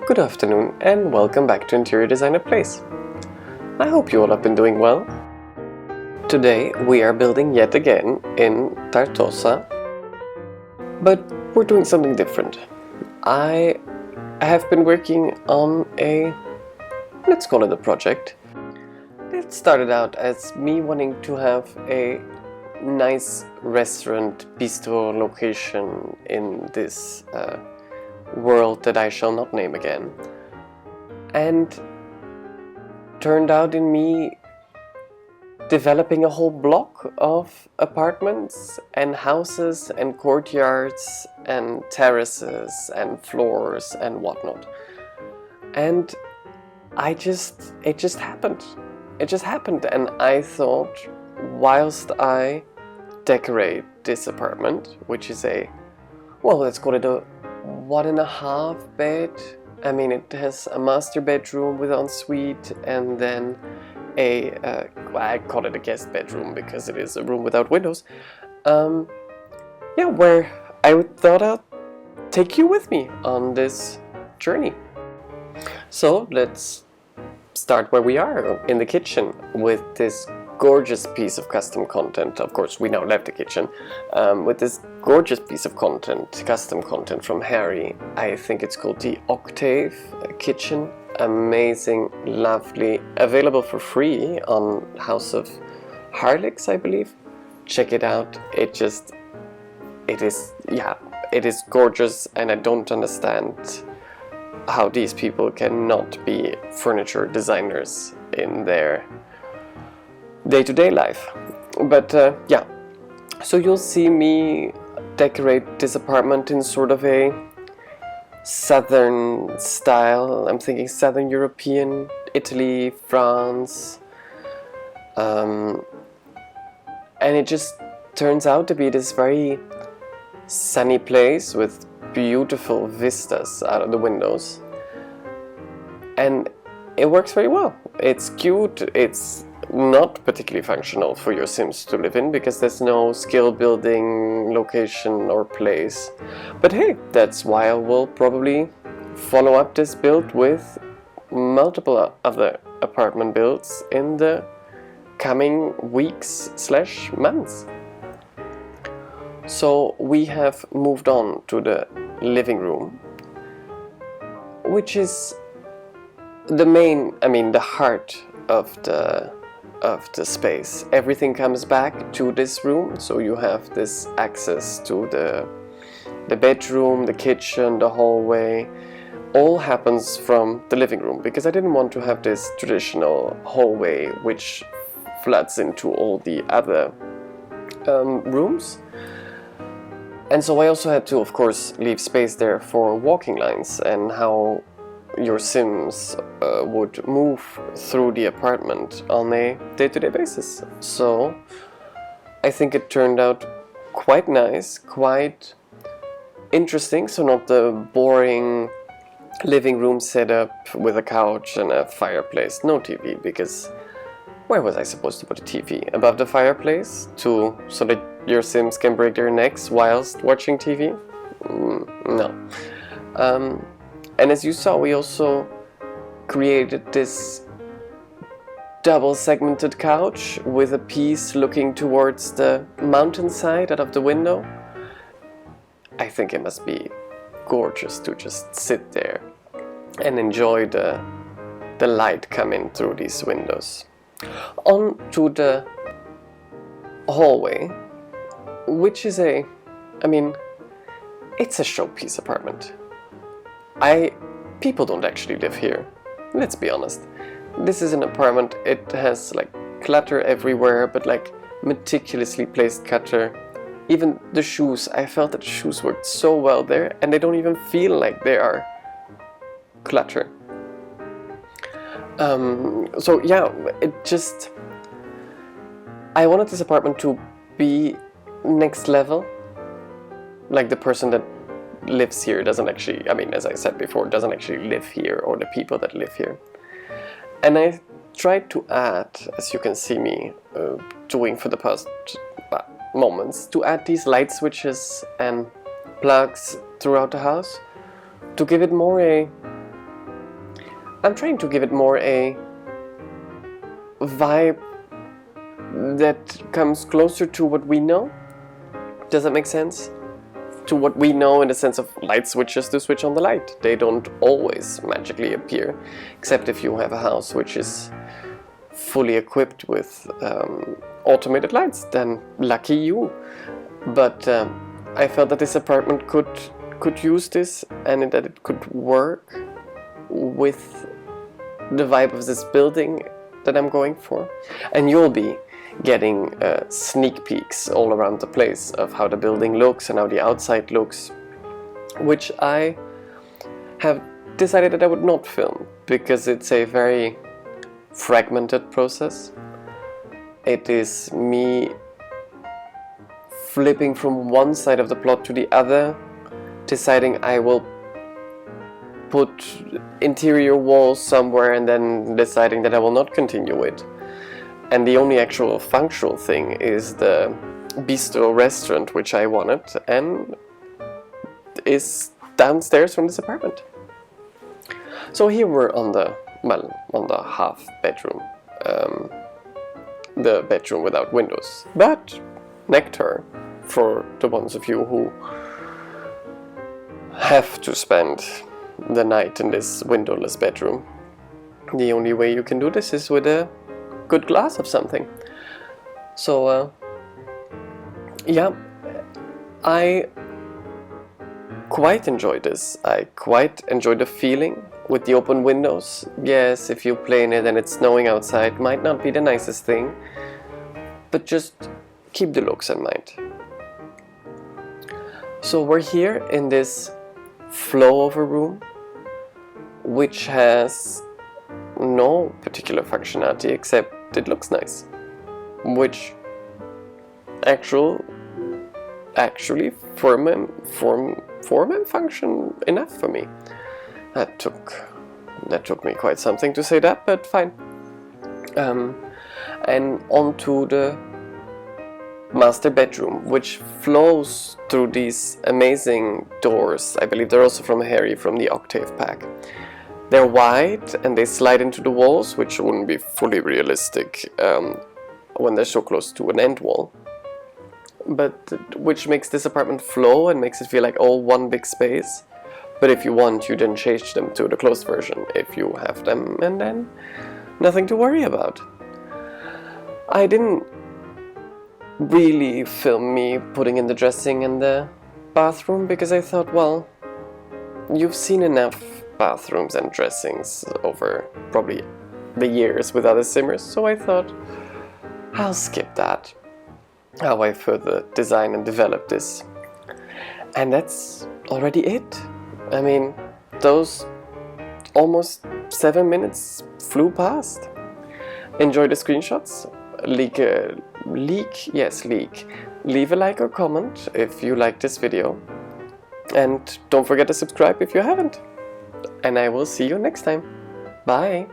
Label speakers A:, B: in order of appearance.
A: Good afternoon and welcome back to Interior Designer Plays. I hope you all have been doing well. Today we are building yet again in Tartosa, but we're doing something different. I have been working on let's call it a project. It started out as me wanting to have a nice restaurant bistro location in this world that I shall not name again, and turned out in me developing a whole block of apartments and houses and courtyards and terraces and floors and whatnot. And it just happened. It just happened, and I thought, whilst I decorate this apartment, which is let's call it a 1.5 bed. I mean, it has a master bedroom with ensuite, and then I call it a guest bedroom because it is a room without windows. Where I thought I'd take you with me on this journey. So let's start where we are, in the kitchen, with this gorgeous piece of custom content. Of course, we now left the kitchen with this gorgeous piece of content, custom content from Harry. I think it's called the Octave Kitchen. Amazing, lovely, available for free on House of Harlix, I believe. Check it out. It is gorgeous, and I don't understand how these people cannot be furniture designers in their day-to-day life. But so you'll see me decorate this apartment in sort of a southern style. I'm thinking Southern European, Italy, France, and it just turns out to be this very sunny place with beautiful vistas out of the windows, and it works very well. It's cute. It's not particularly functional for your Sims to live in because there's no skill building location or place. But hey, that's why I will probably follow up this build with multiple other apartment builds in the coming weeks/months. So we have moved on to the living room, which is the heart of the space. Everything comes back to this room, so you have this access to the bedroom, the kitchen, the hallway. All happens from the living room, because I didn't want to have this traditional hallway which floods into all the other rooms. And so I also had to, of course, leave space there for walking lines and how your Sims would move through the apartment on a day-to-day basis. So I think it turned out quite nice, quite interesting. So not the boring living room setup with a couch and a fireplace, no TV, because where was I supposed to put a TV? Above the fireplace so that your Sims can break their necks whilst watching TV? No. And as you saw, we also created this double segmented couch with a piece looking towards the mountainside out of the window. I think it must be gorgeous to just sit there and enjoy the light coming through these windows. On to the hallway, which is it's a showpiece apartment. People don't actually live here, let's be honest. This is an apartment. It has clutter everywhere, but meticulously placed clutter. Even the shoes, I felt that the shoes worked so well there, and they don't even feel like they are clutter. I wanted this apartment to be next level. Like, the person that lives here doesn't actually, as I said before, doesn't actually live here, or the people that live here. And I tried to add, as you can see me doing for the past moments, to add these light switches and plugs throughout the house to give it more a I'm trying to give it more a vibe that comes closer to what we know. Does that make sense? To what we know in the sense of light switches to switch on the light. They don't always magically appear, except if you have a house which is fully equipped with automated lights, then lucky you. But I felt that this apartment could use this, and that it could work with the vibe of this building that I'm going for. And you'll be getting sneak peeks all around the place of how the building looks and how the outside looks, which I have decided that I would not film because it's a very fragmented process. It is me flipping from one side of the plot to the other, deciding I will put interior walls somewhere and then deciding that I will not continue it. And the only actual functional thing is the bistro restaurant which I wanted, and is downstairs from this apartment. So here we're on the half bedroom, the bedroom without windows. But nectar for the ones of you who have to spend the night in this windowless bedroom. The only way you can do this is with a good glass of something. So yeah, I quite enjoy this. I quite enjoy the feeling with the open windows. Yes, if you play in it and it's snowing outside, might not be the nicest thing, but just keep the looks in mind. So we're here in this flow over room, which has no particular functionality except it looks nice, which actually form and function enough for me. That took me quite something to say that, but fine. And onto the master bedroom, which flows through these amazing doors. I believe they're also from Harry, from the Octave pack. They're wide and they slide into the walls, which wouldn't be fully realistic when they're so close to an end wall. But which makes this apartment flow and makes it feel like all one big space. But if you want, you then change them to the closed version if you have them, and then nothing to worry about. I didn't really film me putting in the dressing in the bathroom because I thought, well, you've seen enough bathrooms and dressings over probably the years with other simmers, so I thought I'll skip that. How I further design and develop this. And that's already it. I mean, those almost 7 minutes flew past. Enjoy the screenshots. Leave a like or comment if you like this video. And don't forget to subscribe if you haven't. And I will see you next time. Bye!